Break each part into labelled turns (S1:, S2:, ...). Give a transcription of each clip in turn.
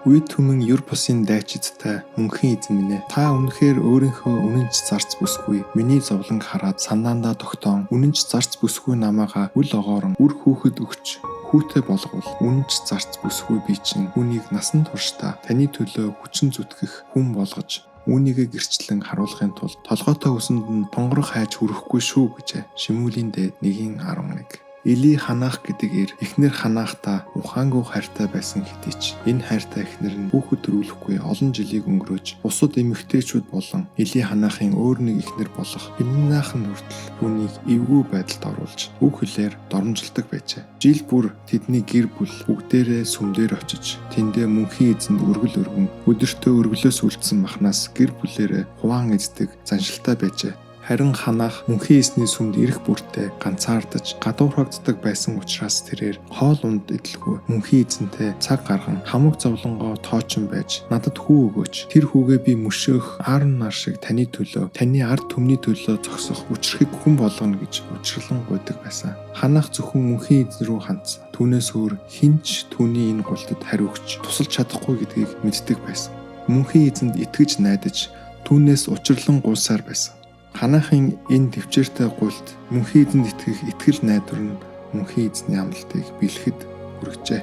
S1: Үе түмэн юр бусын дайчидтай мөнхийн эзэн минь ээ. Та үнэхээр өөрийнхөө үнэнч зарц бүсгүй миний зовлонг хараад санаандаа тогтоон үнэнч зарц бүсгүй намаага үл огоорон үр хүүхэд өгч хүүтэй болгол үнэнч зарц бүсгүй би чинь үүнийг насан туршдаа таны төлөө хүчин зүтгэх хүн болгож үүнийгээ гэрчлэн харуулахын тулд толгойтой үсэнд нь тонгорох хайж хүрэхгүй шүү гэжээ. Шимүүлийн дээд 1:11. Эли Ханах гэдэг эр эхнэр Ханахта ухаангүй хайртай байсан хэдий ч энэ хайртай эхнэр нь хүүхэд төрүүлэхгүй олон жилийг өнгөрөөж бусад эмэгтэйчүүд болон Эли Ханахын өөр нэг эхнэр болох Пениnnах нь хүртэл түүнийг эвгүй байдалд оруулж үг хэлээр доромжилдог байжээ. Жил бүр тэдний гэр бүл бүгдээрээ сүмдэр очиж тэндээ мөнхийн эзэнд өргөл өргөн өдөртөө өргөлөөс үлдсэн махнаас гэр бүлээрээ хуваан эздэг заншилтай байжээ. Харин Ханах мөнхийн эзний сүмд ирэх бүртээ ганцаардаж гадуурхагддаг байсан учраас тэрээр хоол унд идэлгүй мөнхийн эзэнтэй цаг гарган хамаг зовлонгоо тоочин байж надад хүү өгөөч. Тэр хүүгээ би мөшөөх Аарон нар шиг таны төлөө, таны ард түмний төлөө зогсох үчирхэг хүн болгоно гэж учрлан гуйдаг байсан. Ханах зөвхөн мөнхийн эзэн рүү хандсан. Түүнээс өөр хинч түүний энэ гуйлтад хариу өгч тусалж чадахгүй гэдгийг мэддэг байсан. Мөнхийн эзэнд итгэж найдаж түүнээс учрлан гуйсаар байсан. Ханахын энэ төвчээртэй гуйлт мөнхийн эзэнд итгэх итгэл найдвар нь мөнхийн эзний амлалтыг бэлэхэд хүргэжээ.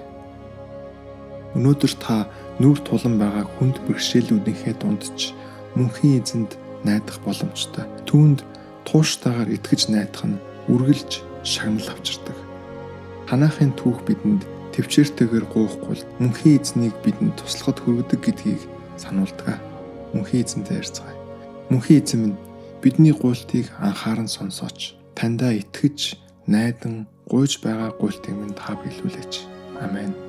S1: Өнөөдөр та нүр тулан байгаа хүнд бэрхшээлүүдийнхээ дунд ч мөнхийн эзэнд найдах боломжтой. Түүнд тууштайгаар итгэж найдах нь үргэлж шагнал авчирдаг. Ханахын түүх бидэнд төвчээртэйгээр гуйхгүй мөнхийн эзнийг бидэнд туслахад хүргэдэг гэдгийг сануулдаг. Мөнхийн эзэнтэй ярьцгаая. Мөнхийн эзэн минь бидний гуйлтыг анхааран сонсооч. Таньдаа итгэж, найдан гуйж байгаа гуйлтыг минь та биелүүлээч. Амен.